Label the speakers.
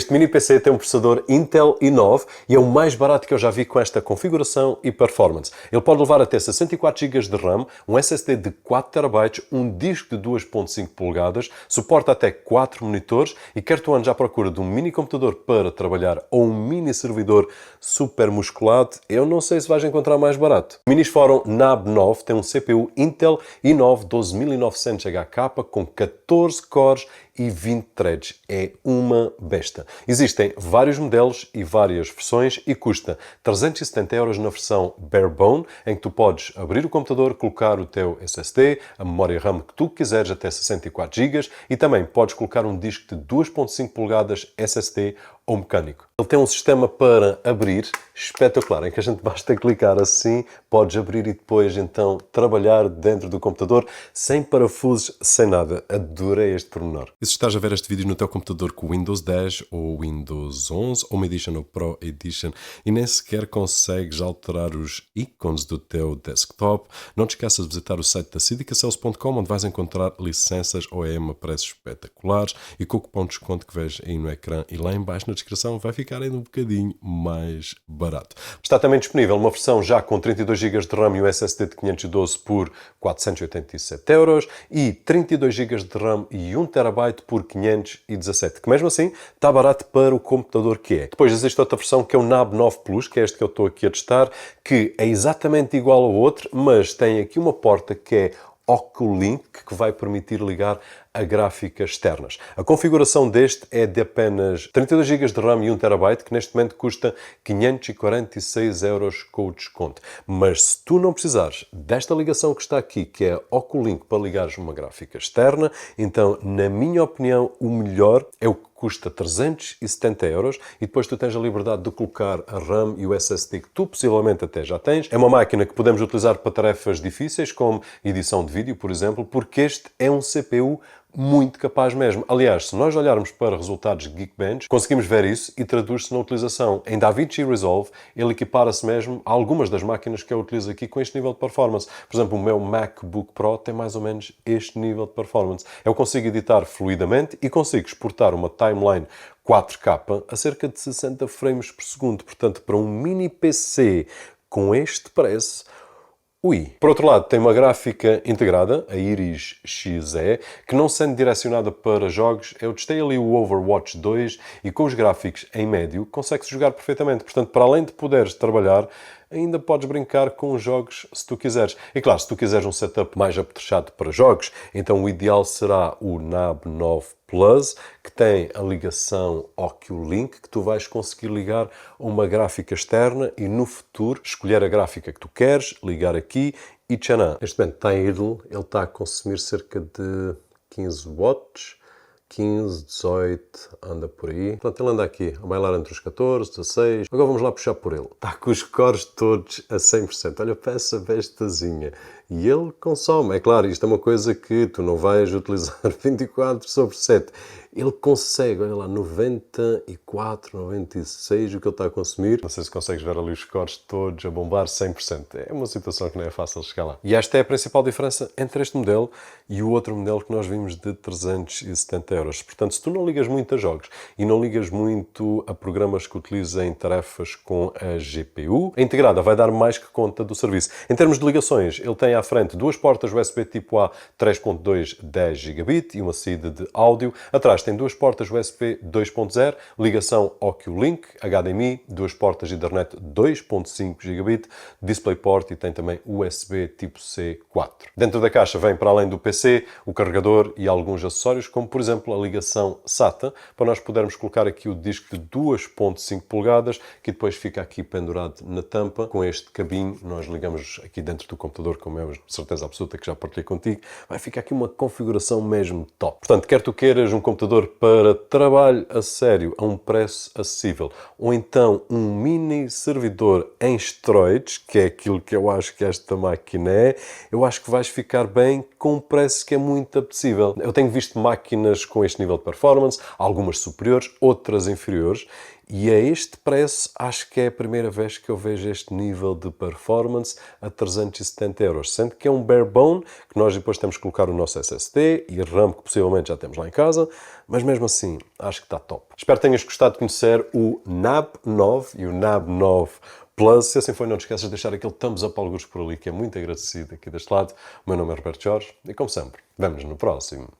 Speaker 1: Este mini PC tem um processador Intel i9 e é o mais barato que eu já vi com esta configuração e performance. Ele pode levar até 64 GB de RAM, um SSD de 4 TB, um disco de 2.5 polegadas, suporta até 4 monitores e quer tu andes à procura de um mini computador para trabalhar ou um mini servidor super musculado, eu não sei se vais encontrar mais barato. O Minisforum NAB9 tem um CPU Intel i9 12900HK com 14 cores e 20 threads. É uma besta. Existem vários modelos e várias versões e custa 370€ na versão bare bone, em que tu podes abrir o computador, colocar o teu SSD, a memória RAM que tu quiseres até 64 GB e também podes colocar um disco de 2.5 polegadas SSD ou mecânico. Ele tem um sistema para abrir espetacular, em que a gente basta clicar assim, podes abrir e depois então trabalhar dentro do computador sem parafusos, sem nada. Adorei este pormenor. E se estás a ver este vídeo no teu computador com Windows 10 ou Windows 11, Home Edition ou Pro Edition e nem sequer consegues alterar os ícones do teu desktop, não te esqueças de visitar o site da sidicasales.com, onde vais encontrar licenças OEM a preços espetaculares e com o cupom de desconto que vês aí no ecrã e lá em baixo na descrição vai ficar ainda um bocadinho mais barato. Está também disponível uma versão já com 32 GB de RAM e um SSD de 512 por 487€ e 32 GB de RAM e 1 TB por 517, que mesmo assim está barato para o computador que é. Depois existe outra versão que é o NAB 9 Plus, que é este que eu estou aqui a testar, que é exatamente igual ao outro, mas tem aqui uma porta que é Oculink, que vai permitir ligar a gráficas externas. A configuração deste é de apenas 32 GB de RAM e 1 TB, que neste momento custa 546€ com o desconto. Mas se tu não precisares desta ligação que está aqui, que é Oculink para ligares uma gráfica externa, então, na minha opinião, o melhor é o que custa 370€ e depois tu tens a liberdade de colocar a RAM e o SSD que tu possivelmente até já tens. É uma máquina que podemos utilizar para tarefas difíceis, como edição de vídeo, por exemplo, porque este é um CPU muito capaz mesmo. Aliás, se nós olharmos para resultados de Geekbench, conseguimos ver isso e traduz-se na utilização. Em DaVinci Resolve, ele equipara-se mesmo a algumas das máquinas que eu utilizo aqui com este nível de performance. Por exemplo, o meu MacBook Pro tem mais ou menos este nível de performance. Eu consigo editar fluidamente e consigo exportar uma timeline 4K a cerca de 60 frames por segundo. Portanto, para um mini PC com este preço, ui. Por outro lado, tem uma gráfica integrada, a Iris Xe, que não sendo direcionada para jogos, eu testei ali o Overwatch 2 e com os gráficos em médio consegue-se jogar perfeitamente. Portanto, para além de poderes trabalhar, ainda podes brincar com os jogos se tu quiseres. E claro, se tu quiseres um setup mais apetrechado para jogos, então o ideal será o NAB 9 Plus, que tem a ligação Oculink, que tu vais conseguir ligar a uma gráfica externa e no futuro escolher a gráfica que tu queres, ligar aqui e tchanã. Este momento está idle, ele está a consumir cerca de 15 watts. 15, 18, anda por aí. Portanto, ele anda aqui a bailar entre os 14, 16. Agora vamos lá puxar por ele. Está com os cores todos a 100%. Olha para essa bestazinha. E ele consome. É claro, isto é uma coisa que tu não vais utilizar 24/7. Ele consegue, olha lá, 94, 96, o que ele está a consumir. Não sei se consegues ver ali os cores todos a bombar 100%. É uma situação que não é fácil chegar lá. E esta é a principal diferença entre este modelo e o outro modelo que nós vimos de 370€. Portanto, se tu não ligas muito a jogos e não ligas muito a programas que utilizem tarefas com a GPU, a integrada vai dar mais que conta do serviço. Em termos de ligações, ele tem à frente duas portas USB tipo A 3.2 10 GB e uma saída de áudio. Atrás tem duas portas USB 2.0, ligação Oculink, HDMI, duas portas Ethernet 2.5 GB, DisplayPort e tem também USB tipo C 4. Dentro da caixa vem, para além do PC, o carregador e alguns acessórios, como por exemplo a ligação SATA, para nós podermos colocar aqui o disco de 2.5 polegadas, que depois fica aqui pendurado na tampa. Com este cabinho nós ligamos aqui dentro do computador, como é de certeza absoluta que já partilhei contigo. Vai ficar aqui uma configuração mesmo top. Portanto, quer tu queiras um computador para trabalho a sério, a um preço acessível, ou então um mini servidor em esteroides, que é aquilo que eu acho que esta máquina é, eu acho que vais ficar bem com um preço que é muito apetecível. Eu tenho visto máquinas com este nível de performance, algumas superiores, outras inferiores, e a este preço acho que é a primeira vez que eu vejo este nível de performance a 370 euros. Sendo que é um bare bone, que nós depois temos que colocar o nosso SSD e RAM que possivelmente já temos lá em casa, mas mesmo assim acho que está top. Espero que tenhas gostado de conhecer o NAB 9 e o NAB 9 Plus. Se assim foi, não te esqueças de deixar aquele thumbs up algures por ali, que é muito agradecido aqui deste lado. O meu nome é Roberto Jorge e, como sempre, vemo-nos no próximo.